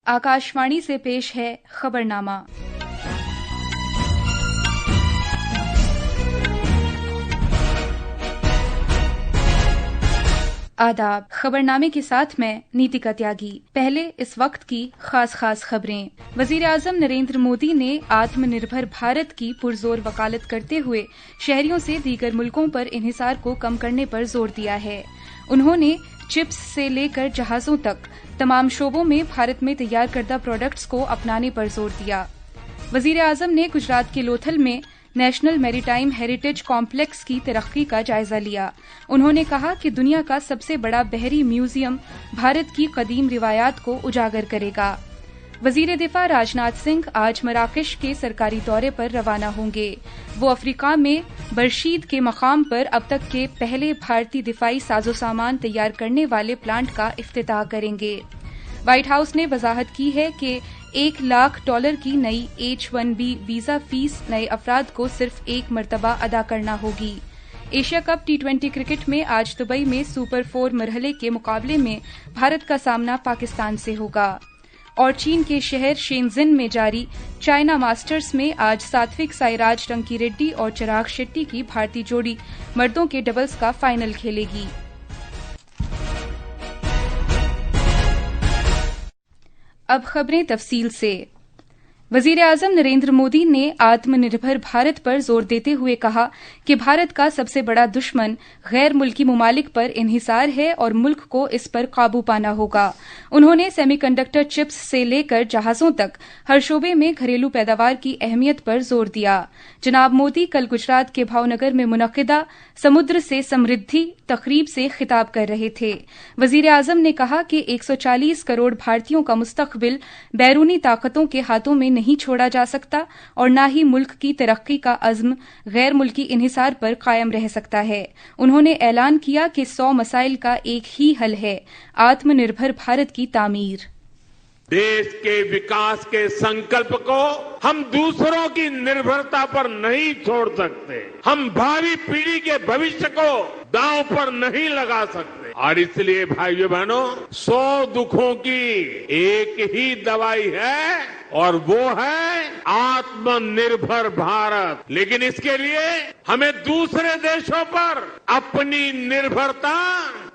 आकाशवाणी से पेश है खबरनामा। आदाब। खबरनामे के साथ मैं नीतिका त्यागी। पहले इस वक्त की खास खबरें। वजीर आजम नरेंद्र मोदी ने आत्मनिर्भर भारत की पुरजोर वकालत करते हुए शहरियों से दीगर मुल्कों पर इन्हिसार को कम करने पर जोर दिया है। उन्होंने चिप्स से लेकर जहाजों तक तमाम शोबों में भारत में तैयार करदा प्रोडक्ट्स को अपनाने पर जोर दिया। वजीर आजम ने गुजरात के लोथल में नेशनल मैरीटाइम हेरिटेज कॉम्प्लेक्स की तरक्की का जायजा लिया। उन्होंने कहा कि दुनिया का सबसे बड़ा बहरी म्यूजियम भारत की कदीम रिवायात को उजागर करेगा। वजीर दिफा राजनाथ सिंह आज मराकश के सरकारी दौरे पर रवाना होंगे। वो अफ्रीका में बरशीद के मकाम पर अब तक के पहले भारतीय दिफाई साजो सामान तैयार करने वाले प्लांट का इफ्तिताह करेंगे। व्हाइट हाउस ने वजाहत की है कि $1 लाख की नई H-1B वीजा फीस नए अफराद को सिर्फ एक मरतबा अदा करना होगी। एशिया कप T20 क्रिकेट में आज दुबई में सुपर 4 मरहले के मुकाबले में भारत का सामना पाकिस्तान से होगा। और चीन के शहर शेनजिन में जारी चाइना मास्टर्स में आज सात्विक साईराज रंकीरेड्डी और चिराग शेट्टी की भारतीय जोड़ी मर्दों के डबल्स का फाइनल खेलेगी। अब खबरें तफसील से। वजीर आजम नरेंद्र मोदी ने आत्मनिर्भर भारत पर जोर देते हुए कहा कि भारत का सबसे बड़ा दुश्मन गैर मुल्की मुमालिक पर इन्हिसार है और मुल्क को इस पर काबू पाना होगा। उन्होंने सेमीकंडक्टर चिप्स से लेकर जहाजों तक हर शोबे में घरेलू पैदावार की अहमियत पर जोर दिया। जनाब मोदी कल गुजरात के भावनगर में मुनक्किदा समुद्र से समृद्धि तकरीब से खिताब कर रहे थे। वजीर आजम ने कहा कि 140 करोड़ भारतीयों का मुस्तकबिल बैरूनी ताकतों के हाथों में नहीं छोड़ा जा सकता और न ही मुल्क की तरक्की का अज़्म गैर मुल्की इन्हिसार पर कायम रह सकता है। उन्होंने ऐलान किया कि 100 मसाइल का एक ही हल है, आत्मनिर्भर भारत की तामीर। देश के विकास के संकल्प को हम दूसरों की निर्भरता पर नहीं छोड़ सकते। हम भावी पीढ़ी के भविष्य को दांव पर नहीं लगा सकते। और इसलिए भाइयों बहनों, 100 दुखों की एक ही दवाई है और वो है आत्मनिर्भर भारत। लेकिन इसके लिए हमें दूसरे देशों पर अपनी निर्भरता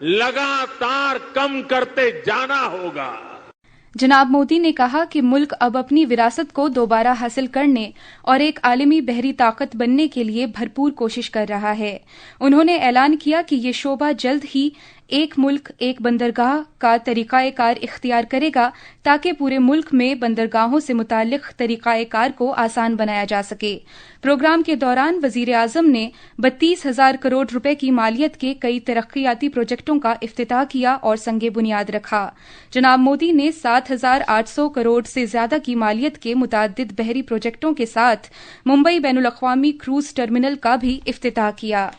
लगातार कम करते जाना होगा। जनाब मोदी ने कहा कि मुल्क अब अपनी विरासत को दोबारा हासिल करने और एक आलमी बहरी ताकत बनने के लिए भरपूर कोशिश कर रहा है। उन्होंने ऐलान किया कि ये शोबा जल्द ही एक मुल्क एक बंदरगाह का तरीकाएकार इख्तियार करेगा ताकि पूरे मुल्क में बंदरगाहों से मुताल्लिक तरीकाएकार को आसान बनाया जा सके। प्रोग्राम के दौरान वजीर आजम ने 32,000 करोड़ रुपए की मालियत के कई तरक्कियाती प्रोजेक्टों का इफ्तिताह किया और संगे बुनियाद रखा। जनाब मोदी ने 7,800 करोड़ से ज्यादा की मालियत के मुताद्दिद बहरी प्रोजेक्टों के साथ मुंबई बैनुल-अक़वामी क्रूज टर्मिनल का भी इफ्तिताह किया।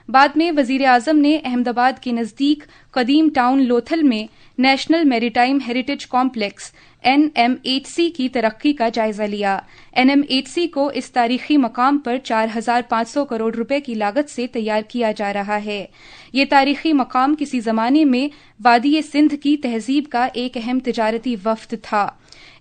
बाद में वजीर आजम ने अहमदाबाद के नजदीक कदीम टाउन लोथल में national maritime heritage complex NMHC की तरक्की का जायजा लिया। NMHC को इस तारीखी मकाम पर 4,500 करोड़ रुपए की लागत से तैयार किया जा रहा है। ये तारीखी मकाम किसी जमाने में वादी सिंध की तहजीब का एक अहम तिजारती वफ्द था।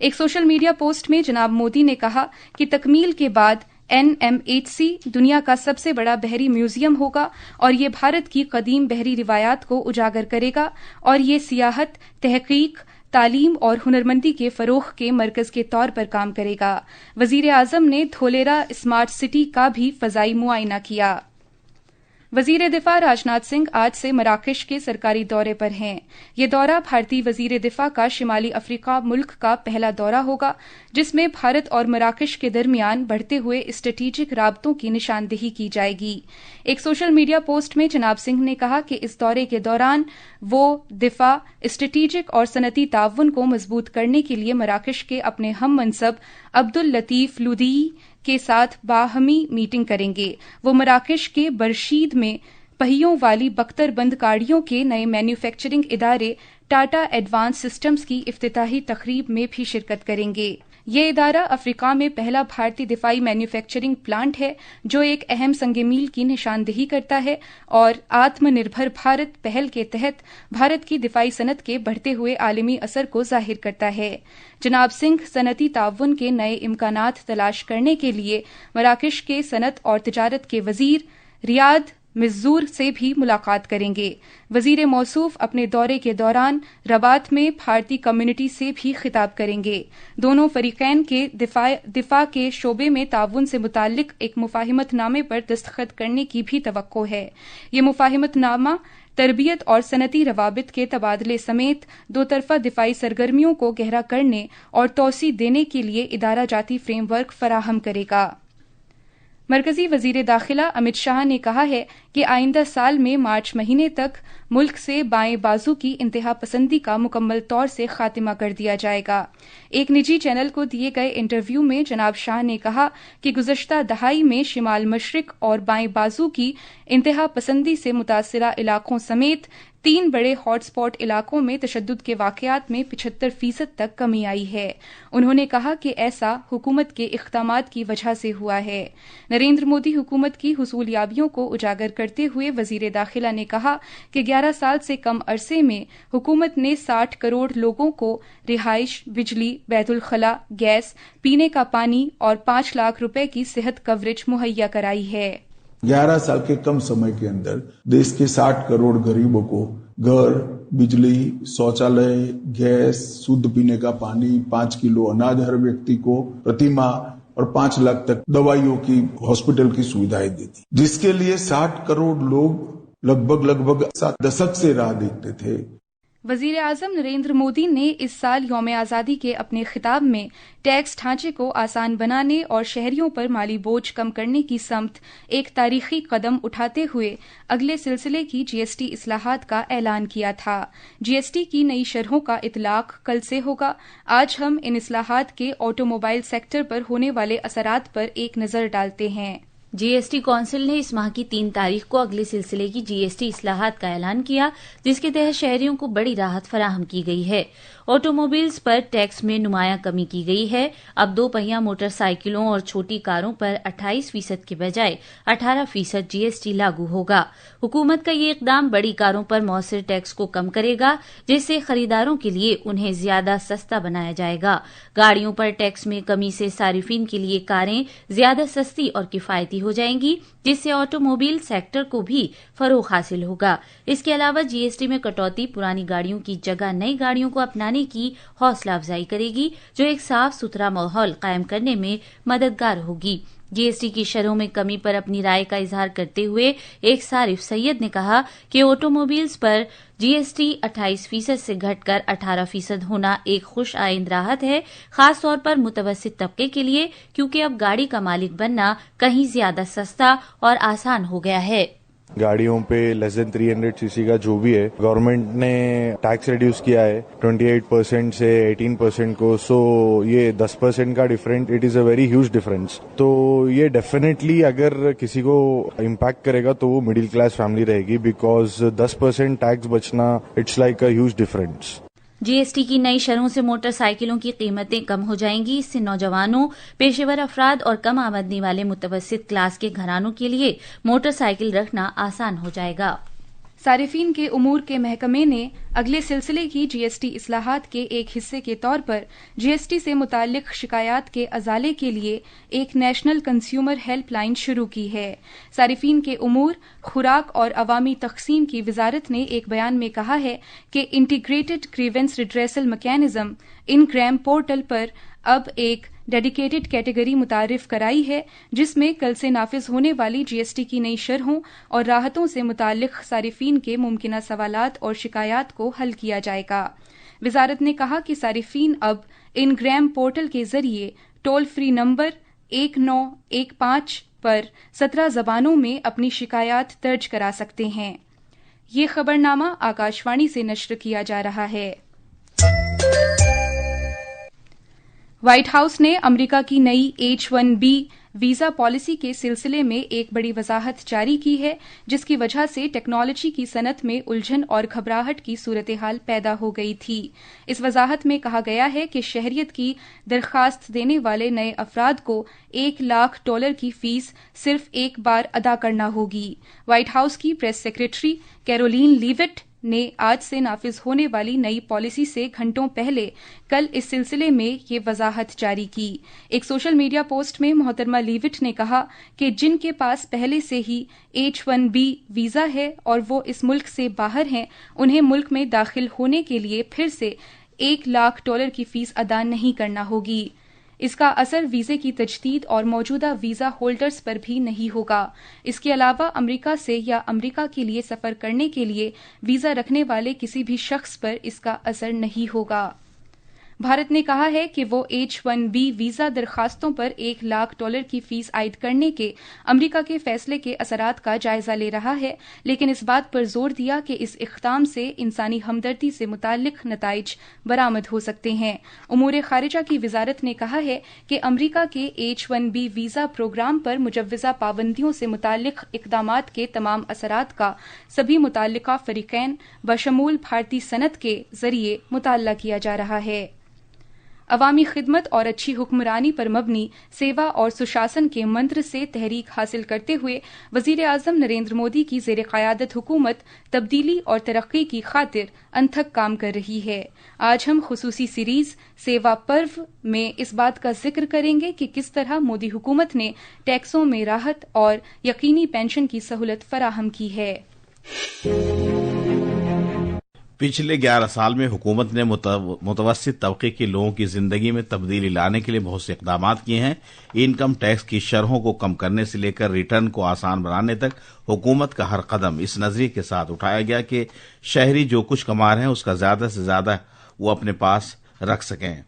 एक सोशल मीडिया पोस्ट में जनाब मोदी ने कहा कि तकमील के बाद NMHC दुनिया का सबसे बड़ा बहरी म्यूजियम होगा और ये भारत की कदीम बहरी रिवायात को उजागर करेगा और ये सियाहत, तहकीक, तालीम और हुनरमंदी के फरोग के मरकज के तौर पर काम करेगा। वजीर आजम ने धोलेरा स्मार्ट सिटी का भी फजाई मुआयना किया। वजीर दिफा राजनाथ सिंह आज से मराकश के सरकारी दौरे पर हैं। ये दौरा भारतीय वजीर दिफा का शिमाली अफ्रीका मुल्क का पहला दौरा होगा जिसमें भारत और मराकश के दरमियान बढ़ते हुए स्ट्रेटेजिक राबतों की निशानदेही की जाएगी। एक सोशल मीडिया पोस्ट में जनाब सिंह ने कहा कि इस दौरे के दौरान वो दिफा, स्ट्रेटेजिक और सनती ताउन को मजबूत करने के लिए मराकश के अपने हम मनसब अब्दुल लतीफ लुदी के साथ बाहमी मीटिंग करेंगे। वो मराकश के बरशीद में पहियों वाली बख्तरबंद गाड़ियों के नए मैन्युफैक्चरिंग इदारे ٹاٹا ایڈوانس سسٹمز کی افتتاحی تقریب میں بھی شرکت کریں گے۔ یہ ادارہ افریقہ میں پہلا بھارتی دفاعی مینوفیکچرنگ پلانٹ ہے جو ایک اہم سنگ میل کی نشاندہی کرتا ہے اور آتم نربھر بھارت پہل کے تحت بھارت کی دفاعی صنعت کے بڑھتے ہوئے عالمی اثر کو ظاہر کرتا ہے۔ جناب سنگھ صنعتی تعاون کے نئے امکانات تلاش کرنے کے لیے مراکش کے صنعت اور تجارت کے وزیر ریاض مزدور سے بھی ملاقات کریں گے۔ وزیر موصوف اپنے دورے کے دوران رباط میں بھارتی کمیونٹی سے بھی خطاب کریں گے۔ دونوں فریقین کے دفاع کے شعبے میں تعاون سے متعلق ایک مفاہمت نامے پر دستخط کرنے کی بھی توقع ہے۔ یہ مفاہمت نامہ تربیت اور صنعتی روابط کے تبادلے سمیت دو طرفہ دفاعی سرگرمیوں کو گہرا کرنے اور توسیع دینے کے لیے ادارہ جاتی فریم ورک فراہم کرے گا۔ مرکزی وزیر داخلہ امت شاہ نے کہا ہے کہ آئندہ سال میں مارچ مہینے تک ملک سے بائیں بازو کی انتہا پسندی کا مکمل طور سے خاتمہ کر دیا جائے گا۔ ایک نجی چینل کو دیے گئے انٹرویو میں جناب شاہ نے کہا کہ گزشتہ دہائی میں شمال مشرق اور بائیں بازو کی انتہا پسندی سے متاثرہ علاقوں سمیت 3 بڑے ہاٹ اسپاٹ علاقوں میں تشدد کے واقعات میں 75% تک کمی آئی ہے۔ انہوں نے کہا کہ ایسا حکومت کے اقدامات کی وجہ سے ہوا ہے۔ نریندر مودی حکومت کی حصولیابیوں کو اجاگر کرتے ہوئے وزیر داخلہ نے کہا کہ 11 سال سے کم عرصے میں حکومت نے 60 کروڑ لوگوں کو رہائش، بجلی، بیت الخلاء، گیس، پینے کا پانی اور 5 لاکھ روپے کی صحت کوریج مہیا کرائی ہے۔ 11 سال کے کم سمے کے اندر دیش کے 60 کروڑ غریبوں کو گھر، بجلی، شوچالیہ، گیس، شدھ پینے کا پانی، 5 کلو اناج ہر ویکتی کو پرتی ماہ اور 5 لاکھ تک دوائیوں کی ہاسپٹل کی سویدھائیں دیتی، جس کے لیے 60 کروڑ لوگ لگ بھگ 7 دشک سے راہ دیکھتے تھے۔ وزیر اعظم نریندر مودی نے اس سال یوم آزادی کے اپنے خطاب میں ٹیکس ڈھانچے کو آسان بنانے اور شہریوں پر مالی بوجھ کم کرنے کی سمت ایک تاریخی قدم اٹھاتے ہوئے اگلے سلسلے کی جی ایس ٹی اصلاحات کا اعلان کیا تھا۔ جی ایس ٹی کی نئی شرحوں کا اطلاق کل سے ہوگا۔ آج ہم ان اصلاحات کے آٹو موبائل سیکٹر پر ہونے والے اثرات پر ایک نظر ڈالتے ہیں۔ جی ایس ٹی کونسل نے اس ماہ کی 3 تاریخ کو اگلے سلسلے کی جی ایس ٹی اصلاحات کا اعلان کیا، جس کے تحت شہریوں کو بڑی راحت فراہم کی گئی ہے۔ آٹو موبائلز پر ٹیکس میں نمایاں کمی کی گئی ہے۔ اب 2 پہیہ موٹر سائیکلوں اور چھوٹی کاروں پر 28% کے بجائے 18% جی ایس ٹی لاگو ہوگا۔ حکومت کا یہ اقدام بڑی کاروں پر مؤثر ٹیکس کو کم کرے گا، جس سے خریداروں کے لیے انہیں زیادہ سستا بنایا جائے گا۔ گاڑیوں پر ٹیکس میں کمی سے صارفین کے لیے کاریں زیادہ سستی اور کفایتی ہو جائیں گی، جس سے آٹو موبائل سیکٹر کو بھی فروغ حاصل ہوگا۔ اس کے علاوہ جی ایس ٹی میں کٹوتی پرانی گاڑیوں کی جگہ نئی گاڑیوں کو اپنانے کی حوصلہ افزائی کرے گی، جو ایک صاف ستھرا ماحول قائم کرنے میں مددگار ہوگی۔ جی ایس ٹی کی شرحوں میں کمی پر اپنی رائے کا اظہار کرتے ہوئے ایک صارف سید نے کہا کہ آٹو موبائلز پر جی ایس ٹی 28% سے گھٹ کر 18% ہونا ایک خوش آئند راحت ہے، خاص طور پر متوسط طبقے کے لیے، کیونکہ اب گاڑی کا مالک بننا کہیں زیادہ سستا اور آسان ہو گیا ہے۔ گاڑیوں پہ لیس دین 300 سی سی کا جو بھی ہے، گورنمنٹ نے ٹیکس ریڈیوس کیا ہے 28% سے 18% کو، سو یہ 10% کا different, it is a very huge difference. تو یہ ڈیفینیٹلی اگر کسی کو امپیکٹ کرے گا تو وہ مڈل کلاس فیملی رہے گی، بیکاز 10% ٹیکس بچنا it's like a huge difference. G S T کی نئی شرحوں سے موٹر سائیکلوں کی قیمتیں کم ہو جائیں گی۔ اس سے نوجوانوں، پیشے ور افراد اور کم آمدنی والے متوسط کلاس کے گھرانوں کے لیے موٹر سائیکل رکھنا آسان ہو جائے گا۔ صارفین کے امور کے محکمے نے اگلے سلسلے کی جی ایس ٹی اصلاحات کے ایک حصے کے طور پر جی ایس ٹی سے متعلق شکایات کے ازالے کے لیے ایک نیشنل کنزیومر ہیلپ لائن شروع کی ہے۔ صارفین کے امور، خوراک اور عوامی تقسیم کی وزارت نے ایک بیان میں کہا ہے کہ انٹیگریٹڈ گریونس ریڈریسل میکینزم ان گرام پورٹل پر اب ایک ڈیڈیکیٹڈ کیٹیگری متعارف کرائی ہے، جس میں کل سے نافذ ہونے والی جی ایس ٹی کی نئی شرحوں اور راحتوں سے متعلق صارفین کے ممکنہ سوالات اور شکایات کو حل کیا جائے گا۔ وزارت نے کہا کہ صارفین اب ان گرام پورٹل کے ذریعے ٹول فری نمبر 1915 پر 17 زبانوں میں اپنی شکایات درج کرا سکتے ہیں۔ یہ خبرنامہ آکاشوانی سے نشر کیا جا رہا ہے۔ وائٹ ہاؤس نے امریکہ کی نئی H-1B वीजा पॉलिसी के सिलसिले में एक बड़ी वजाहत जारी की है, जिसकी वजह से टेक्नोलॉजी की सनत में उलझन और घबराहट की सूरत हाल पैदा हो गई थी। इस वजाहत में कहा गया है कि शहरियत की दरखास्त देने वाले नए अफराद को $1,00,000 की फीस सिर्फ एक बार अदा करना होगी। व्हाइट हाउस की प्रेस सेक्रेटरी कैरोलीन लीविट ने आज से नाफिज होने वाली नई पॉलिसी से घंटों पहले कल इस सिलसिले में ये वजाहत जारी की। एक सोशल मीडिया पोस्ट में मोहतरमा लीविट ने कहा कि जिनके पास पहले से ही H-1B वीजा है और वो इस मुल्क से बाहर हैं, उन्हें मुल्क में दाखिल होने के लिए फिर से $1,00,000 की फीस अदा नहीं करना होगी। इसका असर वीजे की तजदीद और मौजूदा वीजा होल्डर्स पर भी नहीं होगा। इसके अलावा अमरीका से या अमरीका के लिए सफर करने के लिए वीजा रखने वाले किसी भी शख्स पर इसका असर नहीं होगा। भारत ने कहा है कि वो H-1B वीजा दरखास्तों पर $1,00,000 की फीस आयद करने के अमरीका के फैसले के असरात का जायजा ले रहा है, लेकिन इस बात पर जोर दिया कि इस इक़दाम से इंसानी हमदर्दी से मुताल्लिक नताइज बरामद हो सकते हैं। उमूर खारिजा की वजारत ने कहा है कि अमरीका के H-1B वीजा प्रोग्राम पर मुजव्वज़ा पाबंदियों से मुताल्लिक इक़दामात के तमाम असरात का सभी मुताल्लिका फरीक़ैन बशमूल भारतीय सनत के जरिए मुताल्ला किया जा रहा है। अवामी खिदमत और अच्छी हुक्मरानी पर मबनी सेवा और सुशासन के मंत्र से तहरीक हासिल करते हुए वजीर आजम नरेंद्र मोदी की ज़ेर क़यादत हुकूमत तब्दीली और तरक्की की खातिर अनथक काम कर रही है। आज हम खुसूसी सीरीज सेवा पर्व में इस बात का जिक्र करेंगे कि किस तरह मोदी हुकूमत ने टैक्सों में राहत और यकीनी पेंशन की सहूलत फराहम की है। पिछले 11 साल में हुकूमत ने मुतवस्सित तबके के लोगों की जिंदगी में तब्दीली लाने के लिए बहुत से इक़दाम किए हैं। इनकम टैक्स की शरहों को कम करने से लेकर रिटर्न को आसान बनाने तक हुकूमत का हर कदम इस नजरिए के साथ उठाया गया कि शहरी जो कुछ कमा रहे हैं उसका ज्यादा से ज्यादा वो अपने पास रख सकें।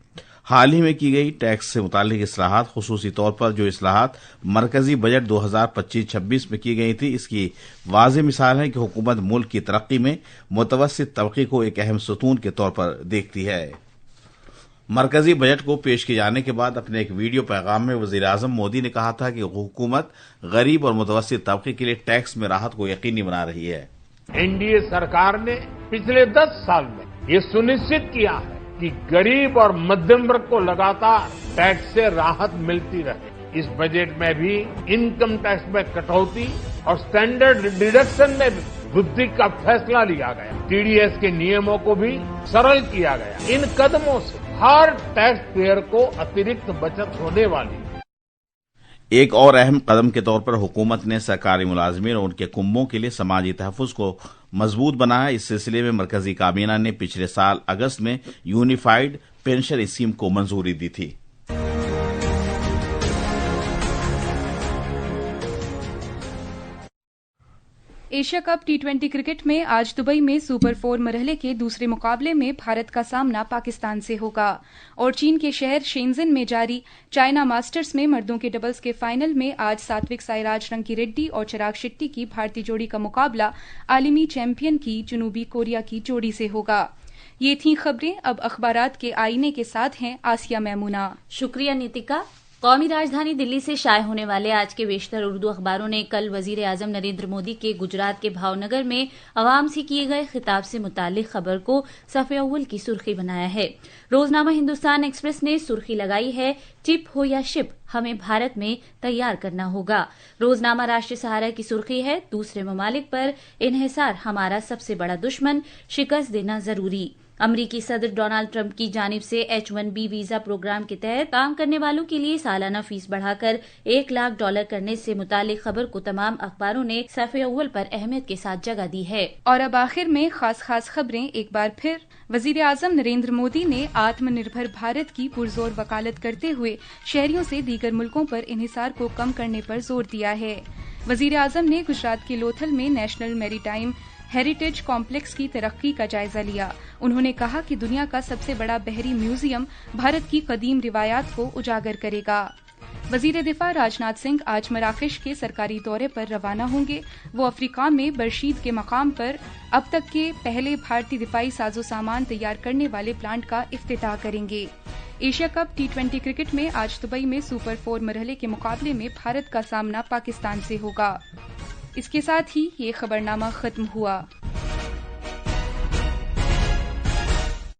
हाल ही में की गई टैक्स से मुताल्लिक इस्लाहात, खुसूसी तौर पर जो इस्लाहात मरकजी बजट 2025-26 में की गई थी, इसकी वाज़ेह मिसाल है कि हुकूमत मुल्क की तरक्की में मुतवस्सित तबके को एक अहम सतून के तौर पर देखती है। मरकजी बजट को पेश किए जाने के बाद अपने एक वीडियो पैगाम में वज़ीर आज़म मोदी ने कहा था कि हुकूमत गरीब और मुतवस्सित तबके के लिए टैक्स में राहत को यकीनी बना रही है। एनडीए सरकार ने पिछले 10 साल में ये सुनिश्चित किया है कि गरीब और मध्यम वर्ग को लगातार टैक्स से राहत मिलती रहे। इस बजट में भी इनकम टैक्स में कटौती और स्टैंडर्ड डिडक्शन में वृद्धि का फैसला लिया गया। टीडीएस के नियमों को भी सरल किया गया। इन कदमों से हर टैक्स पेयर को अतिरिक्त बचत होने वाली है। एक और अहम कदम के तौर पर हुकूमत ने सरकारी मुलाजमीन और उनके कुंबों के लिए समाजी तहफ़्फ़ुज़ को मजबूत बनाया। इस सिलसिले में मरकजी काबीना ने पिछले साल अगस्त में यूनिफाइड पेंशन स्कीम को मंजूरी दी थी। एशिया कप T20 क्रिकेट में आज दुबई में सुपर 4 मरहले के दूसरे मुकाबले में भारत का सामना पाकिस्तान से होगा और चीन के शहर शेंजन में जारी चाइना मास्टर्स में मर्दों के डबल्स के फाइनल में आज सात्विक साईराज रंकीरेड्डी और चिराग शेट्टी की भारतीय जोड़ी का मुकाबला आलमी चैंपियन की जनूबी कोरिया की जोड़ी से होगा। ये थी खबरें। अब अखबारात के आईने के साथ हैं आसिया मैमूना। शुक्रिया नीतिका। कौमी राजधानी दिल्ली से शाये होने वाले आज के बेशतर उर्दू अखबारों ने कल वजीर आजम नरेंद्र मोदी के गुजरात के भावनगर में अवाम से किए गए खिताब से मुताल्लिक खबर को सफ़े अव्वल की सुर्खी बनाया है। रोजनामा हिंदुस्तान एक्सप्रेस ने सुर्खी लगाई है, चिप हो या शिप हमें भारत में तैयार करना होगा। रोजनामा राष्ट्रीय सहारा की सुर्खी है, दूसरे ममालिक पर इन्हिसार हमारा सबसे बड़ा दुश्मन, शिकस्त देना जरूरी। अमरीकी सदर डोनाल्ड ट्रंप की जानिब से H-1B वीजा प्रोग्राम के तहत काम करने वालों के लिए सालाना फीस बढ़ाकर $1,00,000 करने से मुतालिक खबर को तमाम अखबारों ने सफ़े अव्वल पर अहमियत के साथ जगह दी है। और अब आखिर में खास खबरें एक बार फिर। वजीर आजम नरेंद्र मोदी ने आत्मनिर्भर भारत की पुरजोर वकालत करते हुए शहरियों से दीगर मुल्कों पर इन्हिसार को कम करने पर जोर दिया है। वजीर आजम ने गुजरात के लोथल में नेशनल मैरीटाइम हेरिटेज कॉम्प्लेक्स की तरक्की का जायजा लिया। उन्होंने कहा कि दुनिया का सबसे बड़ा बहरी म्यूजियम भारत की कदीम रिवायात को उजागर करेगा। वजीर दिफा राजनाथ सिंह आज मराकश के सरकारी दौरे पर रवाना होंगे। वो अफ्रीका में बरशीद के मकाम पर अब तक के पहले भारतीय दिफाई साजो सामान तैयार करने वाले प्लांट का इफ्तिताह करेंगे। ایشیا کپ T20 کرکٹ میں آج دبئی میں سپر 4 مرحلے کے مقابلے میں بھارت کا سامنا پاکستان سے ہوگا۔ اس کے ساتھ ہی یہ خبرنامہ ختم ہوا۔